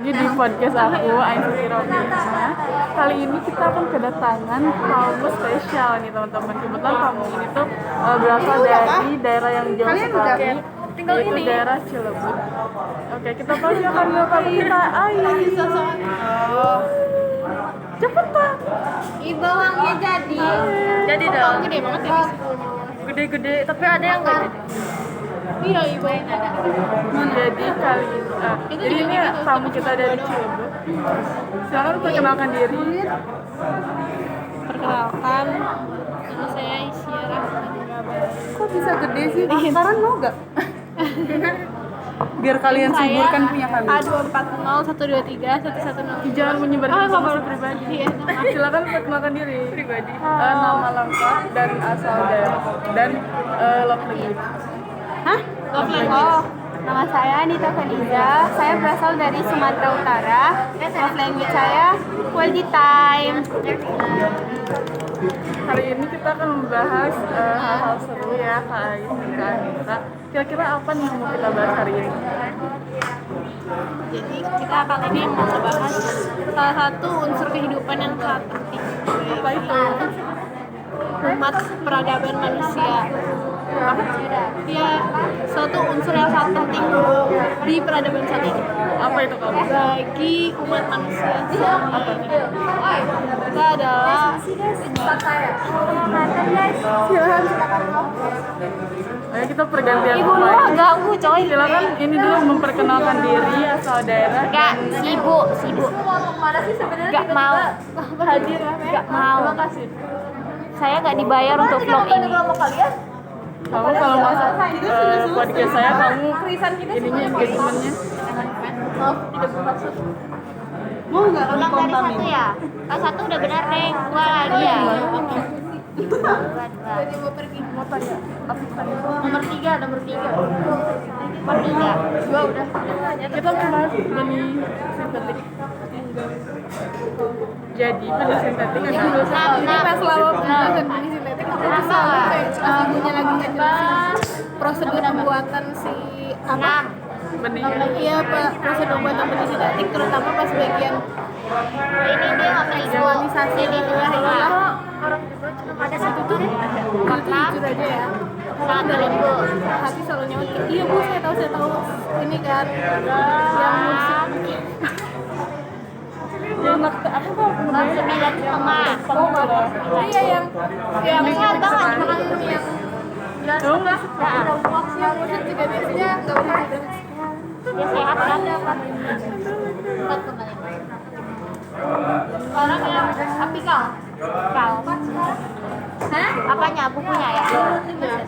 lagi di podcast aku, Ainsusi Robina. Kali ini kita akan kedatangan tamu spesial nih teman-teman. Kebetulan tamu ini tuh berasal dari daerah yang jauh sekali, yaitu daerah Cilebut. Oke, kita persilakan tamu kita, Ais. Cepetan. Bawangnya jadi dong. Gede banget ya. Gede-gede, tapi ada yang nggak gede. Iya, bawangnya ada. Jadi kali jadi ini tamu kita dari Cilebut. Silakan perkenalkan diri. Perkenalkan, nama saya Isyara. Kok bisa gede sih? Sekarang mau gak? Biar kalian suburkan punya kami. A240 123 110. Jangan menyebarkan informasi pribadi. Iya. Silakan perkenalkan diri pribadi. Nama lengkap dan asal daerah dan love language. Love language. Nama saya Anita Feliza, saya berasal dari Sumatera Utara. Love language saya quality time. Hari ini kita akan membahas hal-hal seru ya Kak Anita. Kira-kira apa nih yang mau kita bahas hari ini? Jadi kita kali ini mau membahas salah satu unsur kehidupan yang sangat penting. Apa itu? Umat peradaban manusia. Dia suatu unsur yang sangat penting di peradaban saat ini. Apa itu kamu? Bagi umat manusia apa ini? Kita adalah Ayo kita pergantian. Ibu lu ganggu coy. Silakan ini dulu memperkenalkan diri, asal daerah. Gak, sibuk. Gak mau. Hadir. Gak mau. Saya gak dibayar untuk vlog ini. Kamu kalau masuk podcast saya, kamu ininya engagementnya. Mau nggak kamu Ulang dari kontamin? satu ya? Satu udah benar deh, dua lagi ya. Dua. Mau tanya apa tanya? nomor 3. Nomor tiga. Dua udah. Kita membahas benih sintetik. Jadi benih sintetik adalah Kita selama pembahasan benih sintetik aku tuh selalu kayak punya lagi ngejelasin prosedur pembuatan si apa? benih. Iya Pak, prosedur pembuatan benih sintetik terutama pas bagian Ini dia apa ibu? imunisasi Ini itu dua. orang juga cuma ada satu tuh jujur aja ya. Satu ribu. Hati selalu nyaut. Iya Bu, saya tahu ini kan yang musik. Yang aku kok Bang 9,5. Iya yang Sehat banget makan yang yang musik juga biasanya nggak usah dia sehat kan? orang yang apikal. Kau. Apanya? Bukunya ya?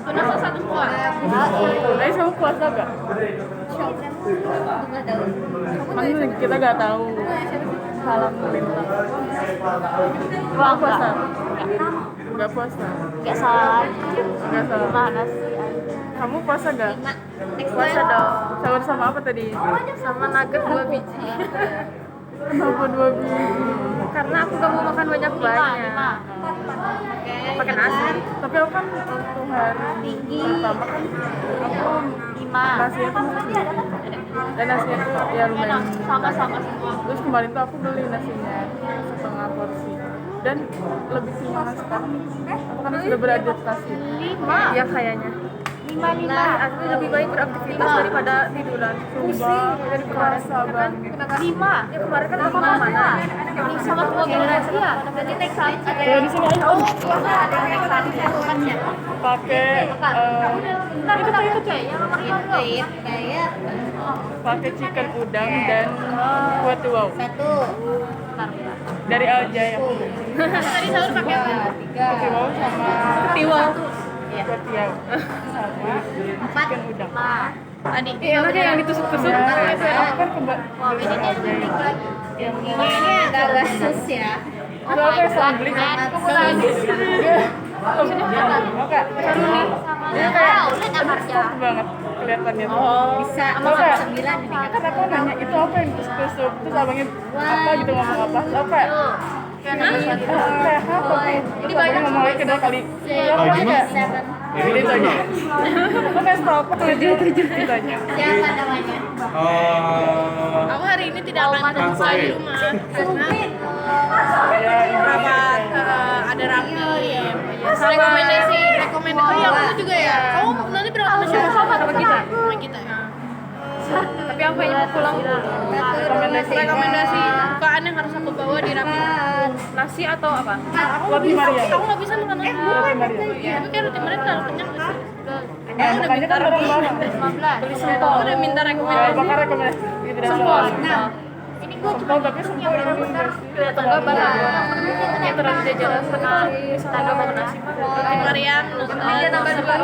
Sudah satu semua. Ayo kamu puasa gak? Kan kita gak tahu. Alhamdulillah. Gua Puasa? enggak. Gak puasa? Gak salah. Gak salah. Mana sih? Kamu puasa gak? Puasa dong. Sahur sama apa tadi? Sama nugget 2 biji. Kenapa 2 biji? Karena aku gak mau makan Lima. Pakai nasi. Tapi aku kan waktu hari pertama kan aku Lima. nasinya tuh dan nasinya tuh ya lumayan Sama-sama semua. terus kemarin tuh aku beli nasinya setengah porsi dan lebih kenyang sekarang aku kan sudah beradaptasi. Lima. Ya kayaknya. Lima. Aku lebih baik beraktivitas daripada tiduran. Sumpah Dari kemarin. kerasa banget. Lima. Ya kemarin kan aku mana? Ini sama semua generasi ya. Berarti next time ada Ya di sini aja ada next time ya. Bukan ya. pakai Itu kayaknya kayak pakai chicken udang dan kuah tuau dari Aljaya. Tadi sahur pakai apa? Tuau sama Tiwal. kuah tiao sama chicken udang. Tadi. Iya, yang ditusuk-tusuk. Aku kan Wah, ini dia unik lagi. Ini agak sus ya. Itu apa ya sambling? Oke, seru nih. Ini kayak soft banget kelihatannya tuh. Bisa Oke. 9 ini. Kan aku nanya itu apa yang tusuk-tusuk, terus abangnya apa gitu ngomong apa? Apa? Kayak apa? Terus abangnya ngomong lagi kedua kali. Ya apa kayak? Ini tanya. Aku nggak tahu apa kalau dia ditanya. Siapa namanya? Aku hari ini tidak akan terbuka di rumah karena ada rapim. Rekomendasi. Oh iya, aku juga ya. Kamu nanti berangkat sama siapa? Sama kita. Sama kita ya. Tapi aku pengen pulang rekomendasi bukaan yang harus aku bawa di rapim. Nasi atau apa? Roti Maria. Aku nggak bisa makan nasi. Roti Maria. Tapi kan roti Maria terlalu kenyang nggak sih? Aku udah Makanya minta kan bareng-bareng. beli sempol. Aku udah minta rekomendasi. Bakar rekomendasi gitu dah. Sempol. Sempol tapi sempol yang ini Kelihatan gak banget. Yang terlalu jajaran setengah. Tangga bangun nasi. Roti Maria, iya tambah sempol.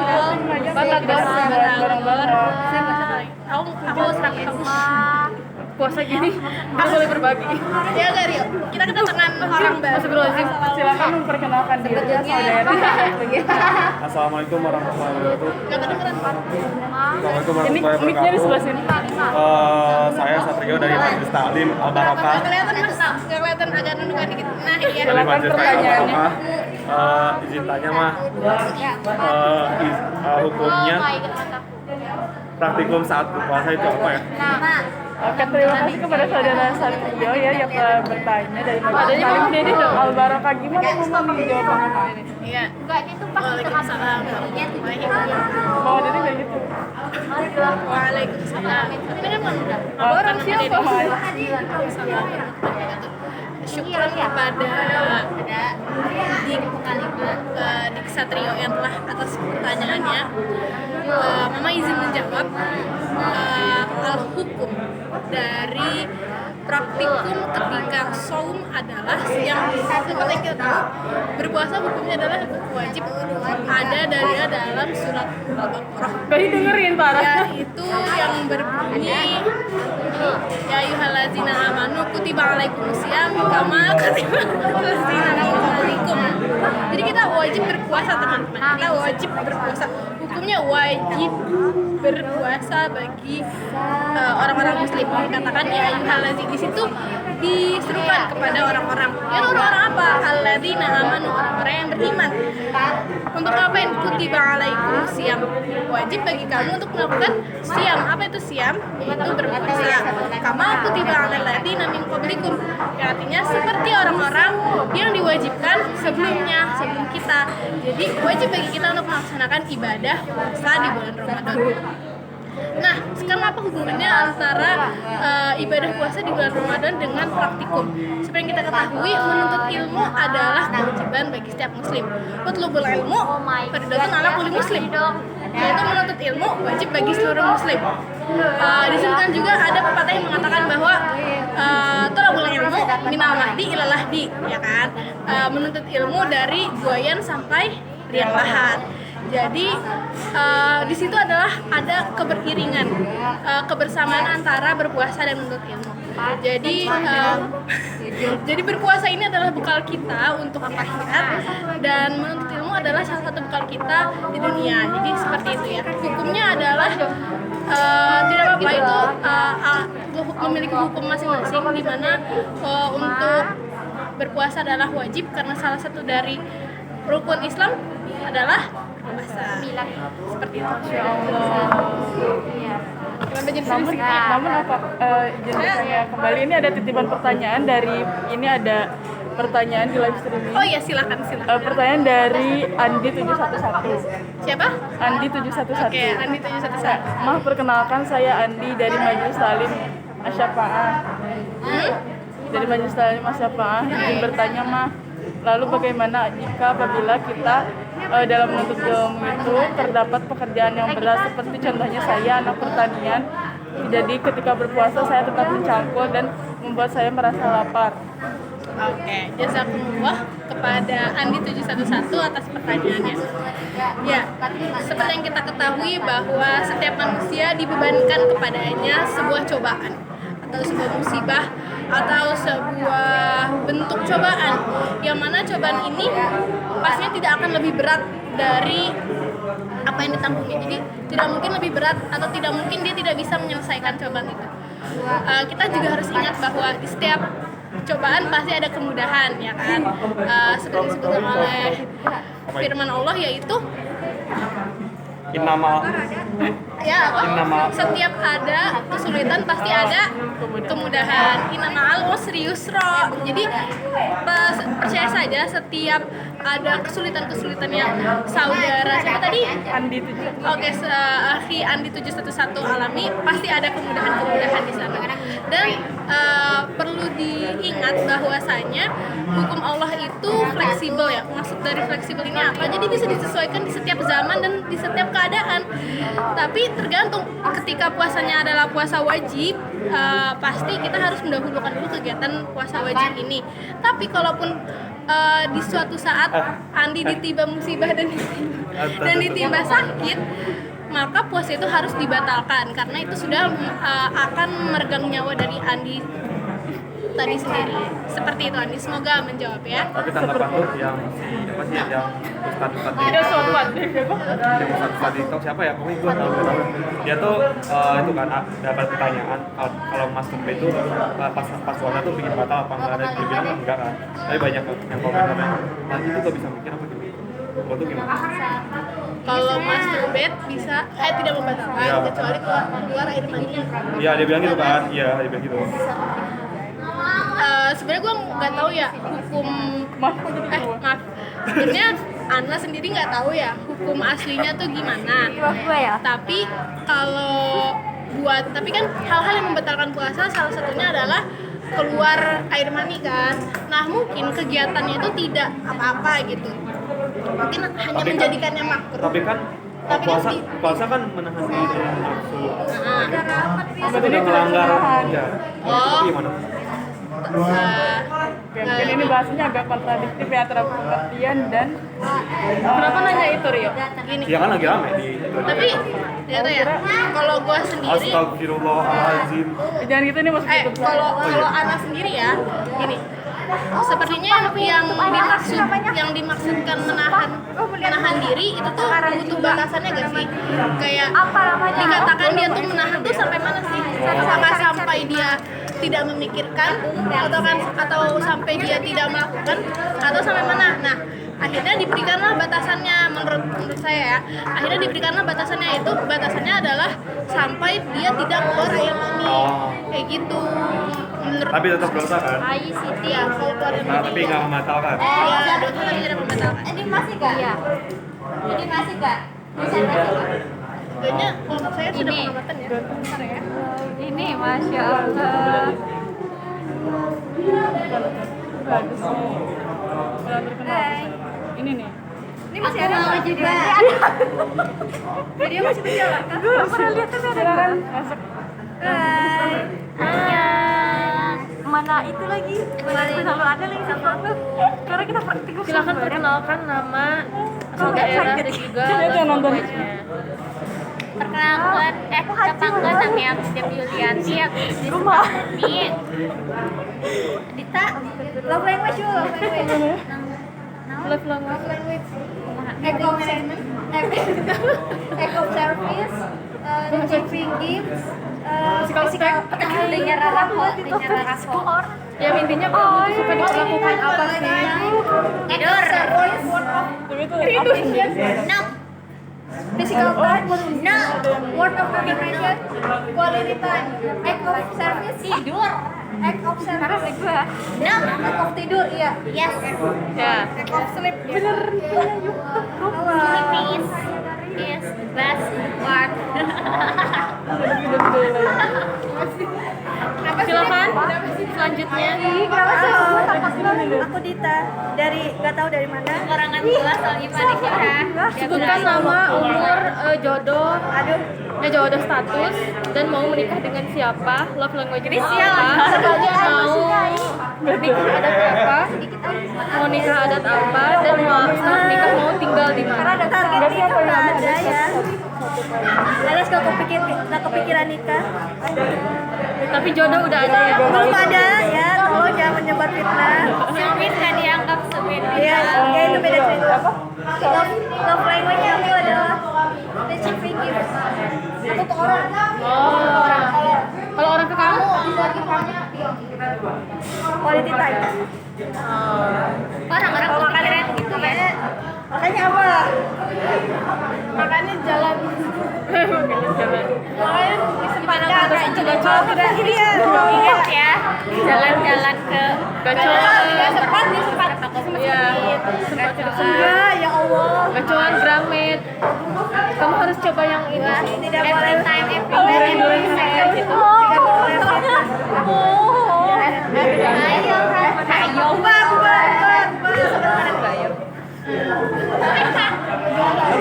Batagor, Aku serak puasa gini nggak boleh berbagi. Ya nggak Rio, kita kedatangan orang baru. Silakan memperkenalkan diri saudara. Assalamualaikum warahmatullahi wabarakatuh. Nggak kedengeran. Assalamualaikum Ini warahmatullahi mic-nya di sebelah wabarakatuh. sini. Saya Satrio dari Majelis Taklim Al Barokah. Nggak kelihatan mas, nggak kelihatan agak nundukan dikit. Nah iya. Dari Silakan Majelis Taklim Al pertanyaannya. Barokah. Izin tanya mah, hukumnya praktikum saat berpuasa itu apa ya? Oke, terima kasih kepada saudara Satrio ya yang telah bertanya dari Majelis Taklim Dede Al Barokah. Gimana Mama nih jawabannya ini? Iya. Waalaikumsalam. Bawa Dede kayak gitu. Waalaikumsalam. Ini kan Orang siapa? Syukur kepada Dik Satrio yang telah atas pertanyaannya. Mama izin menjawab al-hukum dari praktikum ketika saum adalah yang seperti kita tahu berpuasa hukumnya adalah wajib ada dari dalam surat Al-Baqarah. Gak dengerin parah. Yaitu yang berbunyi ya ayyuhallazina amanu kutiba alaikumusiyam kama kutiba alallazina min qablikum. Jadi kita wajib berpuasa teman-teman. Kita wajib berpuasa. Hukumnya wajib berpuasa bagi orang-orang muslim. Dikatakan ya ayyuhallazina, di situ diserukan kepada orang-orang. Ya orang-orang apa? Alladzina amanu, orang-orang yang beriman. Untuk ngapain? Kutiba alaikumusiyam. Wajib bagi kamu untuk melakukan siam. Apa itu siam? Yaitu berpuasa. Kama kutiba alalladzina min qablikum. Ya, artinya seperti orang-orang yang diwajibkan sebelumnya, sebelum kita. Jadi wajib bagi kita untuk melaksanakan ibadah puasa di bulan Ramadan. Nah, sekarang apa hubungannya antara ibadah puasa di bulan Ramadan dengan praktikum? Seperti yang kita ketahui, menuntut ilmu adalah kewajiban bagi setiap muslim. Utlubul ilmu fardhatun ala kulli muslim. Yaitu menuntut ilmu wajib bagi seluruh muslim. Disebutkan juga ada pepatah yang mengatakan bahwa tolabul ilmu minal mahdi ilal lahdi, ya kan? Menuntut ilmu dari buayan sampai liang lahat. Jadi di situ adalah ada keberiringan, kebersamaan antara berpuasa dan menuntut ilmu. Jadi berpuasa ini adalah bekal kita untuk akhirat dan menuntut ilmu adalah salah satu bekal kita di dunia. Jadi seperti itu ya. Hukumnya adalah tidak apa-apa itu memiliki hukum masing-masing, di mana untuk berpuasa adalah wajib karena salah satu dari rukun Islam adalah puasa. Seperti itu. Masya Allah. Namun apa izin saya kembali, ini ada titipan pertanyaan dari, ini ada pertanyaan di live streaming. Oh iya, silakan. Pertanyaan dari Andi 711. Siapa? Andi 711. Oke, Andi 711. Mah, perkenalkan saya Andi dari Majelis Taklim Asy-Syafaah. Dari Majelis Taklim Asy-Syafaah. Izin bertanya Mah, lalu bagaimana jika apabila kita dalam menuntut ilmu itu terdapat pekerjaan yang berat, seperti contohnya saya anak pertanian, jadi ketika berpuasa saya tetap mencangkul dan membuat saya merasa lapar. Oke, jazakumullah kepada Andi 711 atas pertanyaannya. Ya, seperti yang kita ketahui bahwa setiap manusia dibebankan kepadanya sebuah cobaan atau sebuah musibah atau sebuah bentuk cobaan, yang mana cobaan ini pastinya tidak akan lebih berat dari apa yang ditanggungi. Jadi tidak mungkin lebih berat atau tidak mungkin dia tidak bisa menyelesaikan cobaan itu. Kita juga harus ingat bahwa di setiap cobaan pasti ada kemudahan, ya kan? Seperti disebutkan oleh firman Allah, yaitu Innamal ya apa? Innama. Setiap ada kesulitan pasti ada kemudahan. Innamal usri yusra. Jadi percaya saja setiap ada kesulitan-kesulitan yang saudara siapa tadi? Andi itu juga. Oke, akhi Andi 711 alami pasti ada kemudahan-kemudahan di sana. Dan perlu diingat bahwasanya hukum Allah itu fleksibel ya. Maksud dari fleksibel ini apa? Jadi bisa disesuaikan di setiap zaman dan di setiap keadaan. Tapi tergantung ketika puasanya adalah puasa wajib, pasti kita harus mendahulukan dulu kegiatan puasa wajib ini. Tapi kalaupun di suatu saat Andi ditimba musibah dan ditimba sakit, maka puasa itu harus dibatalkan karena itu sudah akan meregang nyawa dari Andi tadi sendiri. Seperti itu Andi, semoga menjawab ya. Tapi tanggapan tuh yang apa sih yang Ustadz di Ada sobat deh, siapa? yang Ustadz di TikTok siapa ya? Pokoknya gue tahu. Dia tuh itu kan dapat pertanyaan kalau masturbate itu pas puasa tuh bikin batal apa enggak, ada dia bilang enggak kan. Tapi banyak yang komentarnya, nah itu gak bisa mikir apa gitu. Lo tuh gimana? Kalau masturbate bisa tidak membatalkan Iya. kecuali keluar air maninya. Iya dia bilang gitu kan, iya dia bilang gitu. Sebenarnya gue nggak tahu ya hukum Maaf, kok jadi gua? maaf sebenarnya Ana sendiri nggak tahu ya hukum aslinya tuh gimana. Gue ya. Tapi kalau tapi kan hal-hal yang membatalkan puasa salah satunya adalah keluar air mani kan. Nah mungkin kegiatannya itu tidak apa-apa gitu. Mungkin hanya Tapi kan- menjadikannya makruh. Tapi kan Tapi kan puasa kan menahan diri dari nafsu. Nah, Itu udah melanggar. Ya. Oh. Itu gimana? Oke, mungkin ini bahasanya agak kontradiktif ya antara pengertian dan kenapa nanya itu Rio? gini. Ya kan lagi rame di. Tapi ya tuh ya. Kalau gue sendiri Astagfirullahaladzim. Jangan gitu nih maksud itu. kalau Ana sendiri ya gini sepertinya yang dimaksudkan menahan diri itu tuh butuh batasannya gak sih? Kayak dikatakan dia tuh menahan tuh sampai mana sih? Apakah sampai dia tidak memikirkan atau sampai dia tidak melakukan atau sampai mana? Nah, akhirnya diberikanlah batasannya menurut saya ya. Akhirnya diberikanlah batasannya itu batasannya adalah sampai dia tidak keluar air mani. Kayak gitu. Menurut Tapi tetap dosa kan? ya, kalau keluar air Nah, mani. tapi nggak membatalkan. Ya, dosa tapi tidak membatalkan. Ini masih gak? Iya. Ini masih gak? Kayaknya menurut saya sudah pengobatan ya. Bentar ya. Ini Masya Allah. Bagus nih. Kalau terkenal. Ini nih. Ini masih ada mau jadi video masih berjalan kan? Gue pernah lihat tuh Silakan masuk. Hai. Mana itu lagi? Selalu ada lagi satu tuh. Karena kita praktikum. Silakan perkenalkan nama asal daerah dan juga Itu nonton. Perkenalkan, kepangkat namanya Devi Yulianti, aku di rumah. Dita, love language yuk, love language. love language. Act of service, receiving gifts, physical dengan raraho. Ya intinya kamu tuh suka diperlakukan apa sih? Tidur. Tapi itu tidur. No. Physical touch. No. Word of affirmation. Quality time. Act of service. Tidur. Act of service. No. Act of tidur. Iya. Yes. Ya. Act of sleep. Bener. Sleeping is the best part. Silakan selanjutnya. Aku Dita dari nggak tahu dari mana. Karangan kelas soalnya panik ya. Sebutkan nama, umur, jodoh, jodoh status dan mau menikah dengan siapa, love language-nya apa, mau nikah adat apa, mau nikah adat apa, dan mau setelah nikah mau tinggal di mana. Target nikah nggak ada ya. Alias nggak kepikiran nikah. Tapi jodoh udah ada ya. Belum ada ya. Tolong jangan menyebar fitnah. Sweet kan dianggap sweet. Iya, ya itu beda cerita. Love language aku adalah receiving gifts. Aku ke orang. Oh, kalau orang ke kamu, quality time. Orang-orang tuh pikiran gitu ya. Makanya apa? Makanya jalan. Makanya disempatkan kayak coba gini ya. Ingat ya, jalan-jalan ke Gacor. Tidak sempat di sempat Iya, sempat tidak sempat. enggak, ya Allah. Gacuan Gramet. Kamu harus coba yang ini. Tidak boleh time every Duren saya gitu. Tidak boleh soalnya. Ayo, bubar.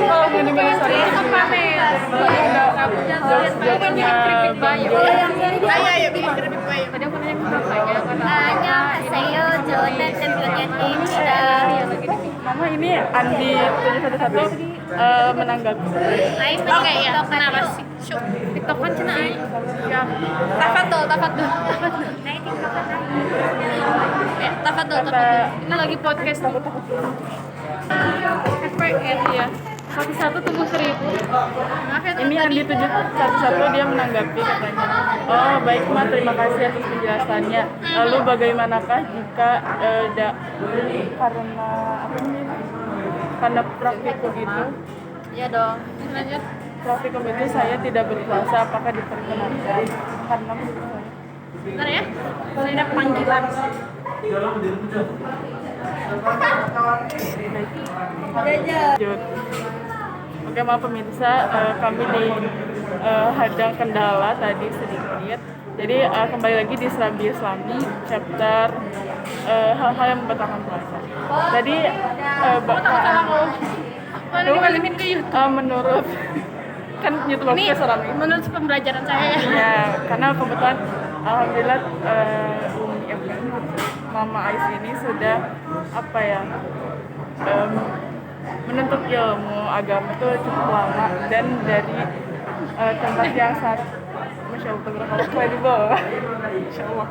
Oh, gini sorry. Jokes-jokesnya Bang Jo. Ayo bikin keripik bayi. Tadi aku nanya ke kakaknya, Annyeonghaseyo, Jonan dan Bilgetin. Mama ini Andi 711 menanggapi. Aing tadi kayak ya, kenapa sih? Syuk. TikTok kan cina ai. Ya. Tafadol. Tafadol. Ini lagi podcast nih. SPN ya. Satu tunggu 1000. Maaf ya Ini Andi 711 dia menanggapi katanya. Oh baik Ma, terima kasih atas penjelasannya. Lalu bagaimanakah jika karena apa ini? Karena praktikum itu, Iya dong. Lanjut. praktikum itu saya tidak berpuasa, apakah diperkenankan? Karena menurut saya. Bentar ya. Saya ada panggilan. Lanjut. Oke maaf pemirsa, kami dihadang kendala tadi sedikit. Jadi kembali lagi di Serambi Islami chapter hal-hal yang membatalkan puasa. Tadi Ngalimin ke YouTube. menurut kan YouTube Ini ke Serambi. menurut pembelajaran saya ya. Ya, karena kebetulan alhamdulillah Mama Ais ini sudah apa ya menuntut ilmu agama itu cukup lama dan dari tempat yang sangat Masya Allah kredibel Masya Allah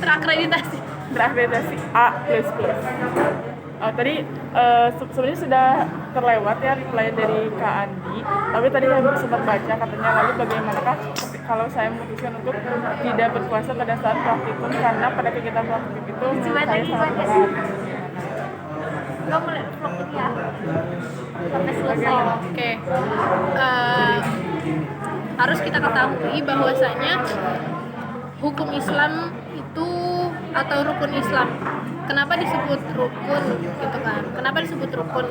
Terakreditasi. berakreditasi A++. Tadi sebenarnya sudah terlewat ya reply dari Kak Andi, tapi tadi yang sempat baca katanya lalu bagaimanakah kalau saya memutuskan untuk tidak berpuasa pada saat praktikum karena pada kegiatan praktikum itu saya sangat berat. Nggak boleh vlog ini ya. Sampai selesai. Oke. Harus kita ketahui bahwasanya hukum Islam itu atau rukun Islam. Kenapa disebut rukun gitu kan? Kenapa disebut rukun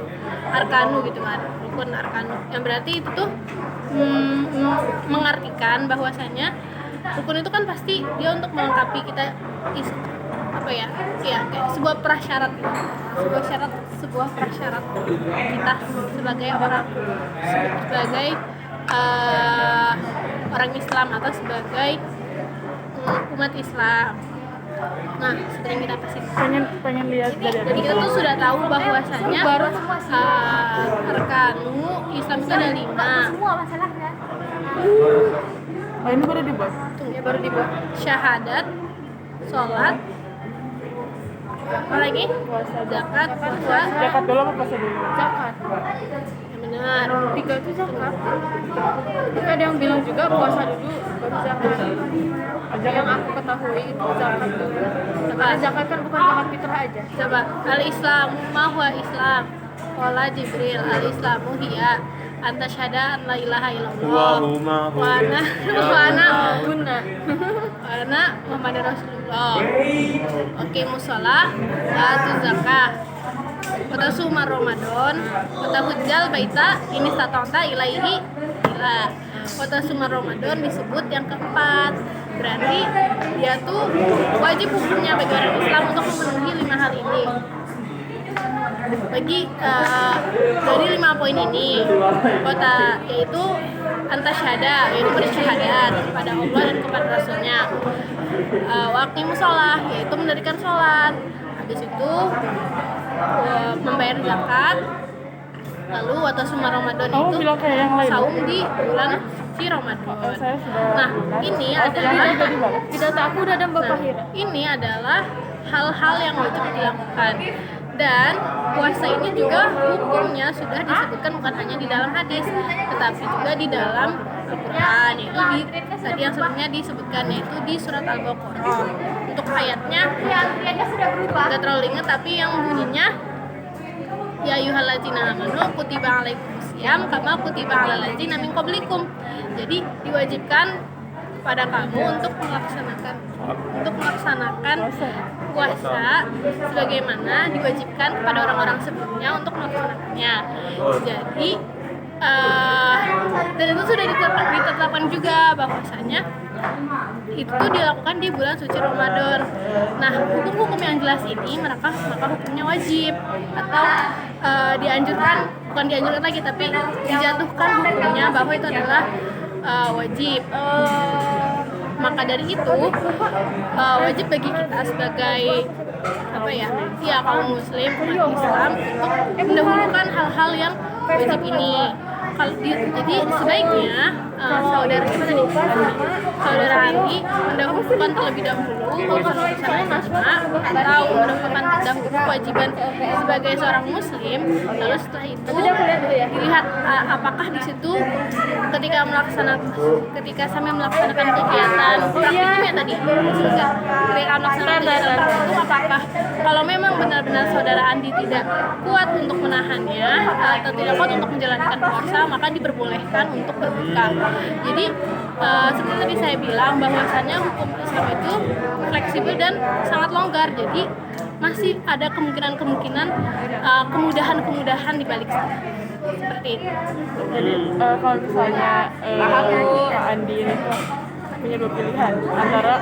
arkanu gitu kan? Rukun arkanu. Yang berarti itu tuh mengartikan bahwasanya rukun itu kan pasti dia untuk melengkapi kita apa ya? Ya kayak sebuah prasyarat. Sebuah prasyarat kita sebagai orang Islam atau sebagai umat Islam. Nah, seperti yang kita kasih. pengen lihat dari Jadi kita tuh sudah tahu bahwasanya arkanu Islam itu ada 5. Semua masalahnya. ini baru dibuat. Ya baru dibuat syahadat, sholat, apa lagi? Puasa Zakat, puasa, zakat dulu apa puasa dulu? Zakat. yang benar. 3 itu zakat. Tapi ada yang bilang juga puasa dulu baru zakat. Yang aku ketahui itu zakat dulu. Karena zakat kan bukan zakat fitrah aja. Coba al-Islamu ma huwa Islam. Qala Jibril al-Islamu hiya anta syahada an la ilaha illallah wa ana Muhammadur Rasulullah. Oke, musola wa atu zakah. Kota sumar Ramadan, kota hujjal baita ini stata'ta ilaihi ila. Kota sumar Ramadan disebut yang keempat. Berarti dia tuh wajib hukumnya bagi orang Islam untuk memenuhi 5 hal ini. Bagi dari 5 poin ini, kota yaitu antasyhada, yaitu bersyahadat kepada Allah dan kepada Rasulnya. Waktu musolah, yaitu mendirikan sholat. Habis itu membayar zakat. Lalu waktu sumar Ramadan Kamu itu bilang kayak yang lain? saum di bulan suci Ramadan. Saya sudah Nah, ini adalah Tidak tak aku udah ada Mbak Fahira. ini adalah hal-hal yang wajib dilakukan. Dan puasa ini juga hukumnya sudah disebutkan bukan hanya di dalam hadis, tetapi juga di dalam Al-Quran, yaitu tadi yang sebelumnya disebutkan, yaitu di surat Al-Baqarah. untuk ayatnya Antriannya sudah berubah. nggak terlalu ingat, tapi yang bunyinya ya ayyuhallazina amanu kutiba alaikumusiyam kama kutiba alal ladzina min qablikum. Jadi diwajibkan pada kamu untuk melaksanakan puasa sebagaimana diwajibkan kepada orang-orang sebelumnya untuk melaksanakannya. Jadi dan itu sudah ditetapkan juga bahwasanya itu dilakukan di bulan suci Ramadan. Nah, hukum-hukum yang jelas ini maka hukumnya wajib atau bukan dianjurkan lagi, tapi dijatuhkan hukumnya bahwa itu adalah wajib. Maka dari itu wajib bagi kita sebagai kaum muslim umat Islam untuk mendahulukan hal-hal yang wajib ini. Jadi sebaiknya saudara Andi mendahulukan terlebih dahulu urusan agama atau mendahulukan kewajiban sebagai seorang muslim, lalu setelah itu dilihat apakah di situ ketika sambil melaksanakan kegiatan praktikum tadi ketika melaksanakan kegiatan praktikum, apakah kalau memang benar-benar saudara Andi tidak kuat untuk menahannya atau tidak kuat untuk menjalankan puasa, maka diperbolehkan untuk berbuka. Jadi seperti tadi saya bilang bahwasannya hukum Islam itu fleksibel dan sangat longgar. Jadi masih ada kemudahan kemudahan di balik sana. Seperti itu. Jadi kalau misalnya Kak Andi ini tuh punya dua pilihan antara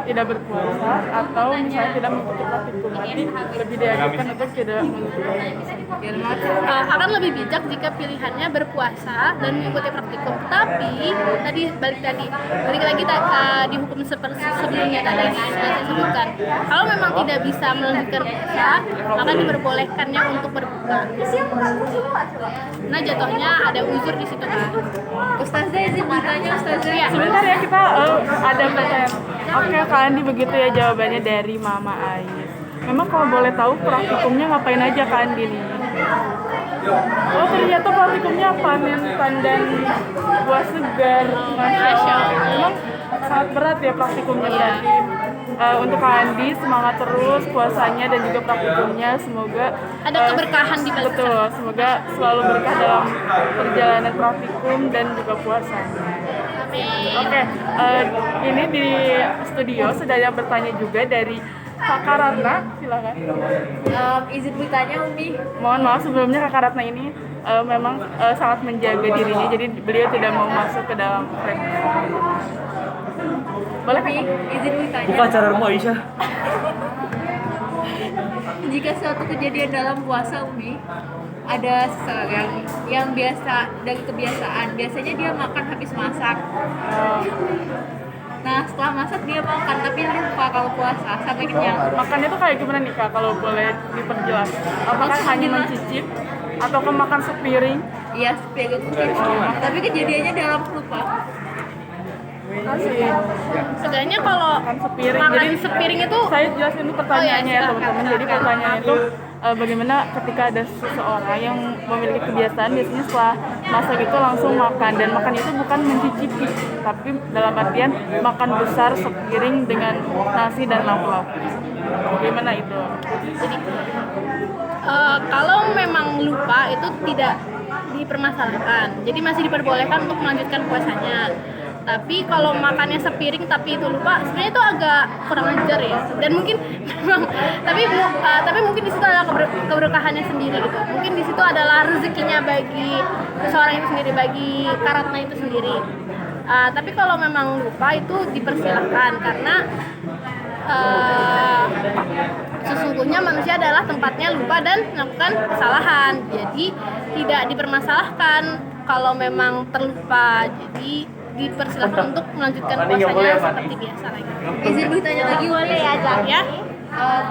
tidak berpuasa atau misalnya tidak mengikuti praktikum, nanti lebih dianjurkan untuk tidak mengikuti. Akan lebih bijak jika pilihannya berpuasa dan mengikuti praktikum. Tapi balik lagi di hukum sebelumnya tadi sudah saya sebutkan. Kalau memang tidak bisa melanjutkan puasa, maka diperbolehkannya untuk berbuka. Nah, jatuhnya ada uzur di situ kan. Ustazah izin bertanya, Ustazah. Ya, Sebentar ya, kita ada pertanyaan. Oke, Kak Andi, begitu ya jawabannya dari Mama Ais. Memang kalau boleh tahu praktikumnya ngapain aja Kak Andi nih? Oh, ternyata praktikumnya panen pandan buah segar. Masya Allah. Memang sangat berat ya praktikumnya berarti. Untuk Kak Andi, semangat terus puasanya dan juga praktikumnya. Semoga ada keberkahan di balik. Betul, semoga selalu berkah dalam perjalanan praktikum dan juga puasanya. Oke, ini di studio sudah ada yang bertanya juga dari Kakak Ratna, silakan. Izin bertanya, Umi. Mohon maaf sebelumnya Kakak Ratna ini memang sangat menjaga dirinya, jadi beliau tidak mau masuk ke dalam frame. Boleh Pi? Izin bertanya. Buka acara rumah Aisyah. Jika suatu kejadian dalam puasa, Umi, ada seseorang yang biasa dari kebiasaan, biasanya dia makan habis masak. Nah, setelah masak dia makan, tapi lupa kalau puasa sampai kenyang. Makannya tuh kayak gimana nih Kak, kalau boleh diperjelas? Apakah hanya mencicip atau makan sepiring? Iya, sepiring mungkin. Tapi kejadiannya dalam lupa. Sebenarnya kalau Makan sepiring. makan Jadi sepiring itu saya jelasin dulu pertanyaannya ya silakan, teman-teman. Jadi silakan. pertanyaannya itu bagaimana ketika ada seseorang yang memiliki kebiasaan biasanya setelah masak itu langsung makan, dan makan itu bukan mencicipi, tapi dalam artian makan besar sepiring dengan nasi dan lauk-lauk. Bagaimana itu? jadi kalau memang lupa itu tidak dipermasalahkan, jadi masih diperbolehkan untuk melanjutkan puasanya. Tapi kalau makannya sepiring tapi itu lupa, sebenarnya itu agak kurang ajar ya. Dan mungkin memang tapi mungkin di situ adalah keberkahannya sendiri gitu. Mungkin di situ adalah rezekinya bagi seseorang itu sendiri, bagi Karatna itu sendiri. Tapi kalau memang lupa itu dipersilahkan, karena sesungguhnya manusia adalah tempatnya lupa dan melakukan kesalahan. Jadi tidak dipermasalahkan kalau memang terlupa. Jadi dipersilakan untuk melanjutkan puasanya seperti biasa lagi. Izin bertanya lagi, boleh ya, Ya.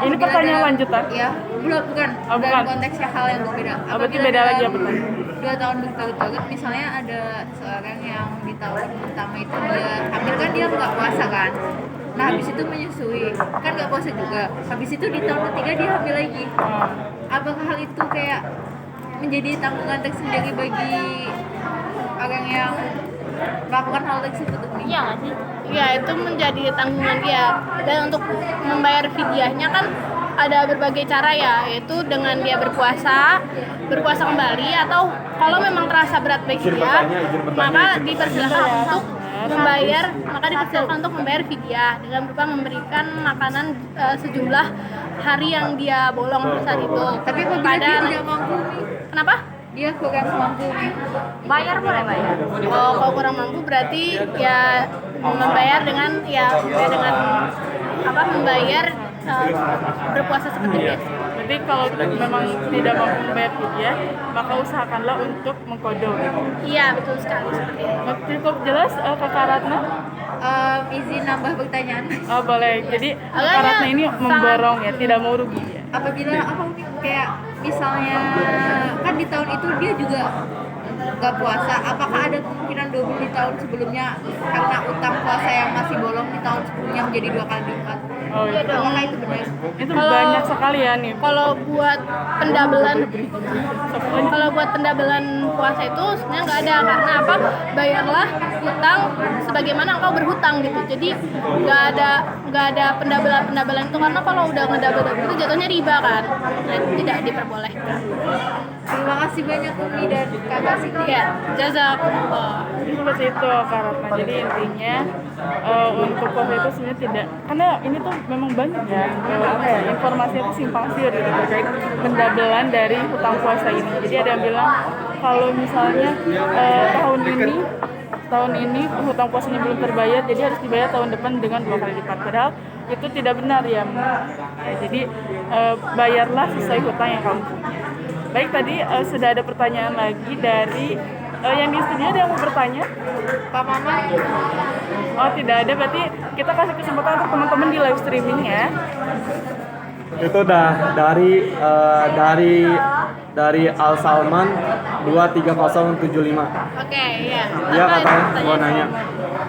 Ini pertanyaan lanjutan? Ya, bukan. Oh, bukan. Dalam konteksnya hal yang berbeda. Berarti beda lagi ya pertanyaan? 2 tahun berturut-turut, misalnya ada seorang yang di tahun pertama itu dia hamil, kan dia nggak puasa kan. Nah, habis itu menyusui, kan nggak puasa juga. Habis itu di tahun ketiga dia hamil lagi. Apakah hal itu kayak menjadi tanggungan tersendiri bagi orang yang melakukan hal tersebut Umi? Iya nggak sih? Ya itu menjadi tanggungan dia. Dan untuk membayar fidyahnya kan ada berbagai cara ya, yaitu dengan dia berpuasa kembali, atau kalau memang terasa berat bagi dia, maka dipersilakan untuk membayar fidyah dengan berupa memberikan makanan sejumlah hari yang dia bolong saat itu. Tapi apabila dia tidak mampu Umi, Kenapa? dia kurang mampu Umi, Bayar boleh bayar. Oh, kalau kurang mampu berarti ya membayar dengan membayar berpuasa seperti biasa. Jadi kalau memang tidak mampu membayar fidyah, maka usahakanlah untuk mengkodok. Iya, betul sekali seperti itu. Cukup jelas Kakak Ratna? izin nambah pertanyaan. Oh boleh. Jadi Kakak Ratna ini memborong ya, tidak mau rugi ya. Apabila Umi kayak misalnya kan di tahun itu dia juga nggak puasa, apakah ada kemungkinan double di tahun sebelumnya karena utang puasa yang masih bolong di tahun sebelumnya menjadi 2 kali lipat? Oh iya. Apakah itu benar? Itu banyak sekali ya nih. Kalau buat pendabelan puasa itu sebenarnya nggak ada, karena apa? Bayarlah hutang sebagaimana engkau berhutang gitu. Jadi nggak ada pendabelan itu, karena kalau udah ngedabel itu jatuhnya riba kan. Nah, itu tidak diperbolehkan. Terima kasih banyak Umi dan Kakak Siti. Ya, jazakumullah. Seperti itu Kak Ratna. Jadi intinya untuk puasa itu sebenarnya tidak, karena ini tuh memang banyak ya, informasinya itu simpang siur gitu terkait pendabelan dari hutang puasa ini. Jadi ada yang bilang kalau misalnya tahun ini hutang puasanya belum terbayar, jadi harus dibayar tahun depan dengan 2 kali lipat. Padahal itu tidak benar ya. Jadi bayarlah sesuai hutang yang kamu punya. Baik, tadi sudah ada pertanyaan lagi dari yang di studio. Ada yang mau bertanya? Pak Mama, Oh tidak ada, berarti kita kasih kesempatan untuk teman-teman di live streaming ya. Itu udah dari Al Salman 23075. Oke, ya. Dia Apa katanya pertanyaan mau nanya.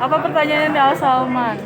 Apa pertanyaannya Al Salman?